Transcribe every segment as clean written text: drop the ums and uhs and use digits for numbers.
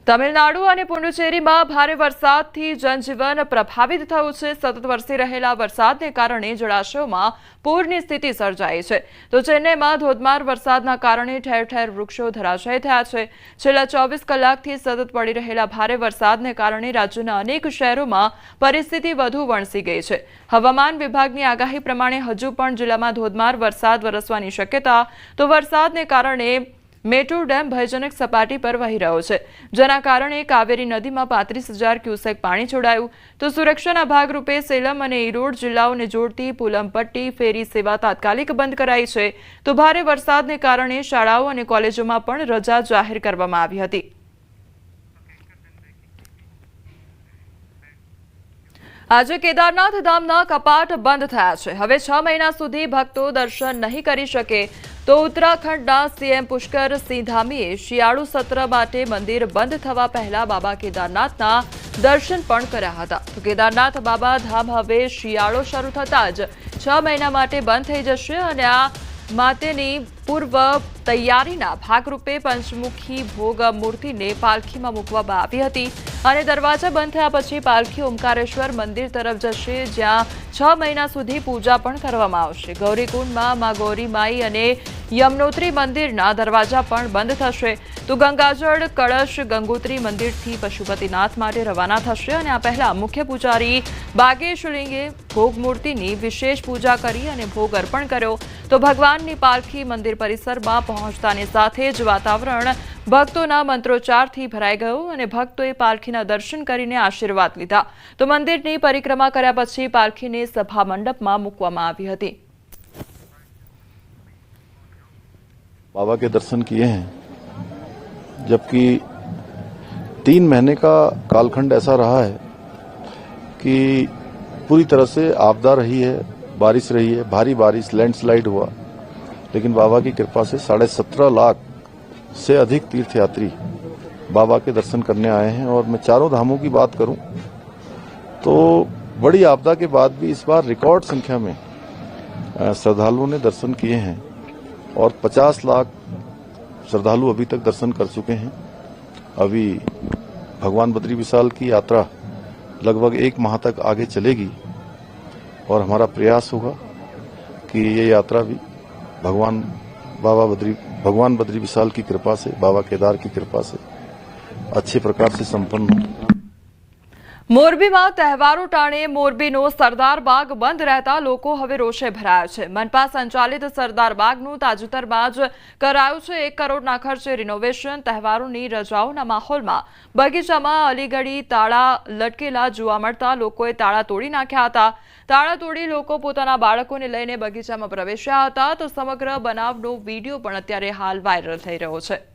તમિલનાડુ અને પુડુચેરીમાં ભારે વરસાદથી જનજીવન પ્રભાવિત થયું છે। સતત વરસી રહેલા વરસાદને કારણે જળાશયોમાં પૂરની સ્થિતિ સર્જાઈ છે। તો ચેન્નઈમાં ધોધમાર વરસાદના કારણે ઠેર ઠેર વૃક્ષો ધરાશાયી થયા છે। છેલ્લા 24 કલાકથી સતત પડી રહેલા ભારે વરસાદને કારણે રાજ્યના અનેક શહેરોમાં પરિસ્થિતિ વધુ વણસી ગઈ છે। હવામાન વિભાગની આગાહી પ્રમાણે હજુ પણ જિલ્લામાં ધોધમાર વરસાદ વરસવાની શક્યતા। તો વરસાદને કારણે મેટુર ડેમ ભયજનક સપાટી પર વહી રહ્યો છે, જેના કારણે કાવેરી નદીમાં 35,000 ક્યુસેક પાણી છોડાયું। તો સુરક્ષાના ભાગરૂપે સેલમ અને ઈરોડ જિલ્લાઓને જોડતી પુલમપટ્ટી ફેરી સેવા તાત્કાલિક બંધ કરાઈ છે। તો ભારે વરસાદને કારણે શાળાઓ અને કોલેજોમાં પણ રજા જાહેર કરવામાં આવી હતી। આજે કેદારનાથ ધામના કપાટ બંધ થયા છે। હવે 6 મહિના સુધી ભક્તો દર્શન નહીં કરી શકે। તો ઉત્તરાખંડના સીએમ પુષ્કર સિંહ ધામીએ શિયાળુ સત્ર માટે મંદિર બંધ થવા પહેલા બાબા કેદારનાથના દર્શન પણ કર્યા હતા। તો કેદારનાથ બાબા ધામ હવે શિયાળો શરૂ થતાં જ 6 મહિના માટે બંધ થઈ જશે અને આ માટેની પૂર્વ તૈયારીના ભાગરૂપે પંચમુખી ભોગ મૂર્તિને પાલખીમાં મૂકવામાં આવી હતી અને દરવાજા બંધ થયા પછી પાલખી ઓમકારેશ્વર મંદિર તરફ જશે, જ્યાં 6 મહિના સુધી પૂજા પણ કરવામાં આવશે। ગૌરીકુંડમાં મા ગૌરી માઈ અને યમનોત્રી મંદિરના દરવાજા પણ બંધ થશે। તો ગંગાજળ કળશ ગંગોત્રી મંદિરથી પશુપતિનાથ માટે રવાના થશે અને આ પહેલા મુખ્ય પૂજારી બાગેશલિંગે ભોગ મૂર્તિની વિશેષ પૂજા કરી અને ભોગ અર્પણ કર્યો। તો ભગવાનની પાલખી મંદિર પરિસરમાં પહોંચતાની સાથે જ વાતાવરણ ભક્તોના મંત્રોચ્ચારથી ભરાઈ ગયું અને ભક્તોએ પાલખીના દર્શન કરીને આશીર્વાદ લીધા। તો મંદિરની પરિક્રમા કર્યા પછી પાલખીને સભા મંડપમાં મૂકવામાં આવી હતી। बाबा के दर्शन किए हैं, जबकि 3 महीने का कालखंड ऐसा रहा है कि पूरी तरह से आपदा रही है, बारिश रही है, भारी बारिश, लैंडस्लाइड हुआ, लेकिन बाबा की कृपा से 17.5 लाख से अधिक तीर्थयात्री बाबा के दर्शन करने आए हैं। और मैं चारों धामों की बात करूं तो बड़ी आपदा के बाद भी इस बार रिकॉर्ड संख्या में श्रद्धालुओं ने दर्शन किए हैं और 50 लाख श्रद्धालु अभी तक दर्शन कर चुके हैं। अभी भगवान बद्री विशाल की यात्रा लगभग 1 माह तक आगे चलेगी और हमारा प्रयास होगा कि ये यात्रा भी भगवान बद्री विशाल की कृपा से, बाबा केदार की कृपा से अच्छे प्रकार से संपन्न हो। મોરબીમાં તહેવારો ટાણે મોરબીનો સરદાર બાગ બંધ રહેતા લોકો હવે રોષે ભરાયા છે। મનપા સંચાલિત સરદાર બાગનું તાજેતરમાં જ કરાયું છે 1 કરોડના ખર્ચે રિનોવેશન। તહેવારોની રજાઓના માહોલમાં બગીચામાં અલીગઢી તાળા લટકેલા જોવા મળતા લોકોએ તાળા તોડી નાખ્યા હતા। તાળા તોડી લોકો પોતાના બાળકોને લઈને બગીચામાં પ્રવેશ્યા હતા। તો સમગ્ર બનાવનો વિડીયો પણ અત્યારે હાલ વાયરલ થઈ રહ્યો છે।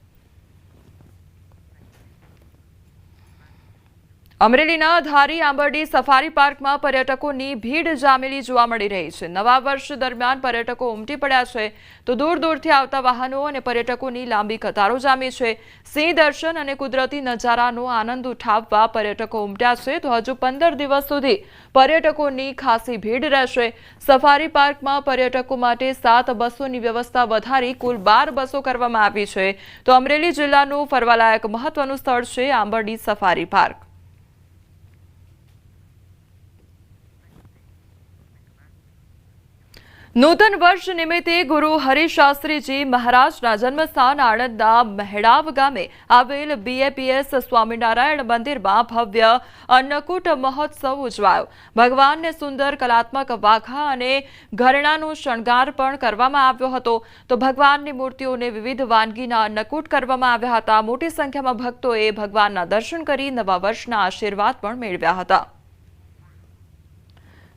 અમરેલીના ધારી આંબરડી સફારી પાર્કમાં પર્યટકોની ભીડ જામેલી જોવા મળી રહી છે। નવા વર્ષ દરમિયાન પર્યટકો ઉમટી પડ્યા છે। તો દૂર દૂરથી આવતા વાહનો અને પર્યટકોની લાંબી કતારો જામી છે। સિંહ દર્શન અને કુદરતી નજારાનો આનંદ ઉઠાવવા પર્યટકો ઉમટ્યા છે। તો હજુ 15 દિવસ સુધી પર્યટકોની ખાસી ભીડ રહેશે। સફારી પાર્કમાં પર્યટકો માટે 7 બસોની વ્યવસ્થા વધારી કુલ 12 બસો કરવામાં આવી છે। તો અમરેલી જિલ્લાનું ફરવાલાયક મહત્વનું સ્થળ છે આંબરડી સફારી પાર્ક। નૂતન વર્ષ નિમિત્તે ગુરુ હરિશાસ્ત્રીજી મહારાજના જન્મસ્થાન આણંદના મહેડાવ ગામે આવેલ BAPS સ્વામિનારાયણ મંદિરમાં ભવ્ય અન્નકૂટ મહોત્સવ ઉજવાયો। ભગવાનને સુંદર કલાત્મક વાઘા અને ઘરેણાનો શણગાર પણ કરવામાં આવ્યો હતો। તો ભગવાનની મૂર્તિઓને વિવિધ વાનગીના અન્નકૂટ કરવામાં આવ્યા હતા। મોટી સંખ્યામાં ભક્તોએ ભગવાનના દર્શન કરી નવા વર્ષના આશીર્વાદ પણ મેળવ્યા હતા।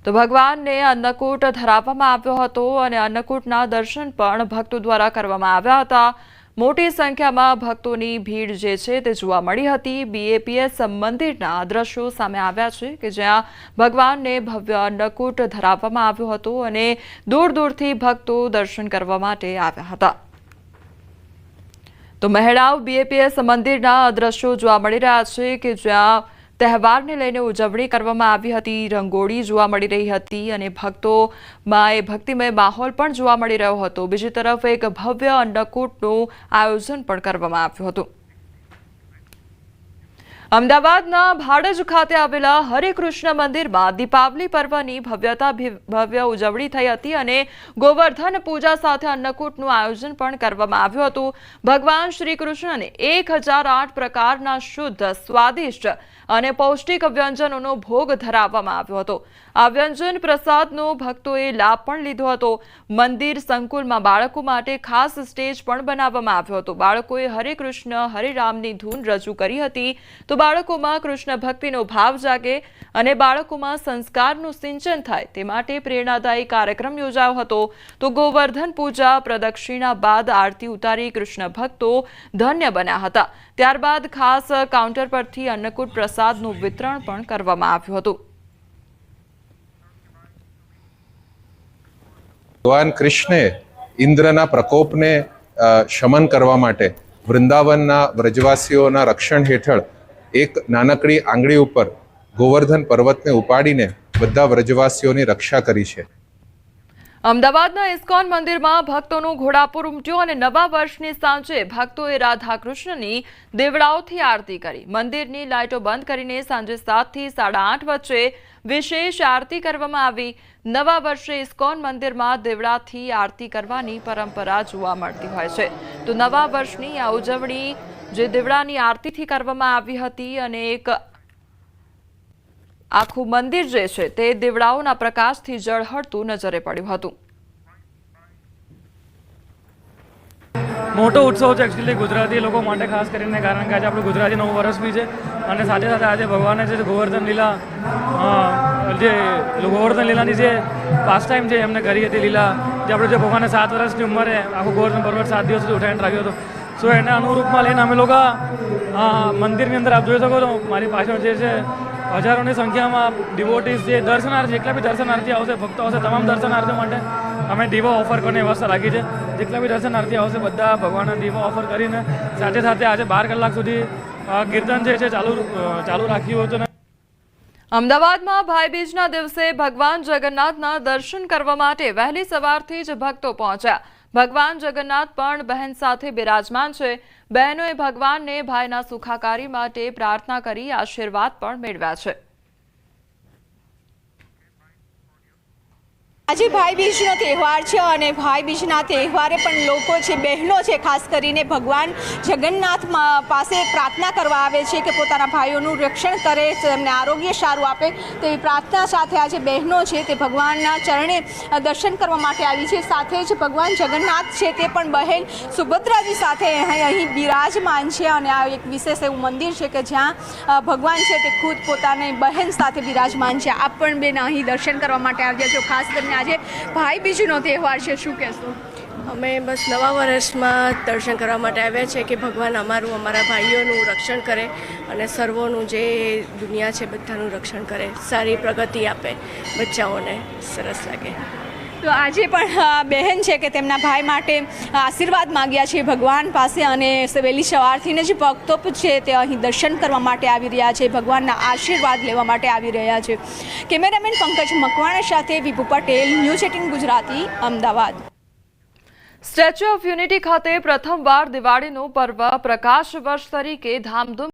તો ભગવાનને અન્નકૂટ ધરાવવામાં આવ્યો હતો અને અન્નકૂટના દર્શન પણ ભક્તો દ્વારા કરવામાં આવ્યા હતા। મોટી સંખ્યામાં ભક્તોની ભીડ જે છે તે જોવા મળી હતી। BAPS મંદિરના દ્રશ્યો સામે આવ્યા છે કે જ્યાં ભગવાનને ભવ્ય અન્નકૂટ ધરાવવામાં આવ્યો હતો અને દૂર દૂરથી ભક્તો દર્શન કરવા માટે આવ્યા હતા। તો મહેડાવ BAPS મંદિરના દ્રશ્યો જોવા મળી રહ્યા છે કે જ્યાં તહેવારને લઈને ઉજવણી કરવામાં આવી હતી। રંગોળી જોવા મળી રહી હતી અને ભક્તોમાં એ ભક્તિમય માહોલ પણ જોવા મળી રહ્યો હતો। બીજી તરફ એક ભવ્ય અન્નકૂટનું આયોજન પણ કરવામાં આવ્યું હતું। અમદાવાદના ભાડજ ખાતે આવેલા હરેકૃષ્ણ મંદિરમાં દીપાવલી પર્વની ભવ્ય ઉજવણી થઈ હતી અને ગોવર્ધન પૂજા સાથે અન્નકૂટનું આયોજન પણ કરવામાં આવ્યું હતું. ભગવાન શ્રી કૃષ્ણને 1008 પ્રકારના શુદ્ધ, સ્વાદિષ્ટ અને પૌષ્ટિક વ્યંજનોનો ભોગ ધરાવવામાં આવ્યો હતો. આ વ્યંજન પ્રસાદનો ભક્તોએ લાભ પણ લીધો હતો. મંદિર સંકુલમાં બાળકો માટે ખાસ સ્ટેજ પણ બનાવવામાં આવ્યો હતો. બાળકોએ હરે કૃષ્ણ હરે રામની ધૂન રજૂ કરી હતી. તો બાળકોમાં કૃષ્ણ ભક્તિનો ભાવ જાગે અને બાળકોમાં સંસ્કારનું સિંચન થાય તે માટે પ્રેરણાદાયી કાર્યક્રમ યોજાયો હતો. તો ગોવર્ધન પૂજા પ્રદક્ષિણા બાદ આરતી ઉતારી કૃષ્ણ ભક્તો ધન્ય બન્યા હતા. ત્યારબાદ ખાસ કાઉન્ટર પરથી અન્નકૂટ પ્રસાદનું વિતરણ પણ કરવામાં આવ્યું હતું. ભગવાન કૃષ્ણે ઇન્દ્રના પ્રકોપને શમન કરવા માટે વૃંદાવનના વ્રજવાસીઓના રક્ષણ હેઠળ એક નાનકડી આંગળી ઉપર ગોવર્ધન પર્વતને ઉપાડીને બધા વ્રજવાસીઓની રક્ષા કરી છે. અમદાવાદના ઇસ્કોન મંદિરમાં ભક્તોનું ઘોડાપુર ઉમટ્યું અને નવા વર્ષની સાંજે ભક્તોએ રાધા કૃષ્ણની દેવડાઓથી આરતી કરી. મંદિરની લાઇટો બંધ કરીને સાંજે 7 થી 8:30 વચ્ચે વિશેષ આરતી કરવામાં આવી. નવા વર્ષે ઇસ્કોન મંદિરમાં દેવડાથી આરતી કરવાની પરંપરા જોવા મળતી હોય છે. તો નવા વર્ષની આ ઉજવણી જે દેવડાની આરતીથી કરવામાં આવી હતી અને એક આખું મંદિર જે છે તે દેવડાઓના પ્રકાશથી ઝળહળતું નજરે પડ્યું હતું. મોટો ઉત્સવ છે એકચ્યુઅલી ગુજરાતી લોકો માટે, ખાસ કરીને કારણ કે આજે આપણું ગુજરાતી નવું વર્ષ બી છે અને સાથે સાથે આજે ભગવાને જે ગોવર્ધન લીલાની જે પાસ ટાઈમ છે એમને કરી હતી લીલા, જે આપણે જે ભગવાને 7 વર્ષની ઉંમરે આખું ગોવર્ધન પર્વત 7 દિવસ સુધી ઉઠાવીને રાખ્યો હતો. સો એને અનુરૂપમાં લઈને અમે લોકો મંદિરની અંદર આપ જોઈ શકો છો મારી પાછળ જે છે હજારોની સંખ્યામાં ડિવોટીઝ જે દર્શનાર્થી, જેટલા બી દર્શનાર્થી આવશે, ભક્તો આવશે, તમામ દર્શનાર્થીઓ માટે અમે દીવા ઓફર કરવાની વ્યવસ્થા રાખી છે. જેટલા બી દર્શનાર્થી આવશે બધા ભગવાનના દીવા ઓફર કરીને સાથે સાથે આજે 12 કલાક સુધી કીર્તન જે છે ચાલુ રાખ્યું હતું. અમદાવાદમાં ભાઈબીજના દિવસે ભગવાન જગન્નાથના દર્શન કરવા માટે વહેલી સવારથી જ ભક્તો પહોંચ્યા. ભગવાન જગન્નાથ પણ બહેન સાથે બિરાજમાન છે. બહેનોએ ભગવાનને ભાઈના સુખાકારી માટે પ્રાર્થના કરી આશીર્વાદ પણ મેળવ્યા છે. આજે ભાઈબીજનો તહેવાર છે અને ભાઈબીજના તહેવારે પણ લોકો છે, બહેનો છે, ખાસ કરીને ભગવાન જગન્નાથ પાસે પ્રાર્થના કરવા આવે છે કે પોતાના ભાઈઓનું રક્ષણ કરે, તેમને આરોગ્ય સારું આપે તેવી પ્રાર્થના સાથે આજે બહેનો છે તે ભગવાનના ચરણે દર્શન કરવા માટે આવી છે. સાથે જ ભગવાન જગન્નાથ છે તે પણ બહેન સુભદ્રાજી સાથે અહીં બિરાજમાન છે અને આ એક વિશેષ એવું મંદિર છે કે જ્યાં ભગવાન છે તે ખુદ પોતાની બહેન સાથે બિરાજમાન છે. આપ પણ બેન અહીં દર્શન કરવા માટે આવ્યા છો, ખાસ કરીને આજે ભાઈબીજનો તહેવાર છે, શું કહેશો? અમે બસ નવા વર્ષમાં દર્શન કરવા માટે આવ્યા છે કે ભગવાન અમારા ભાઈઓનું રક્ષણ કરે અને સર્વોનું જે દુનિયા છે બધાનું રક્ષણ કરે, સારી પ્રગતિ આપે, બચ્ચાઓને સરસ લાગે. તો આજે પણ બહેન છે કે તેમના ભાઈ માટે આશીર્વાદ માંગ્યા છે ભગવાન પાસે અને વહેલી સવારથી જ ભક્તો છે તે અહીં દર્શન કરવા માટે આવી રહ્યા છે, ભગવાનના આશીર્વાદ લેવા માટે આવી રહ્યા છે. કેમેરામેન પંકજ મકવાણા સાથે Vibhu Patel, news 18 Gujarati, Ahmedabad. Statue of Unity ખાતે પ્રથમવાર દિવાળીનું પર્વ પ્રકાશ વર્ષ તરીકે ધામધૂમ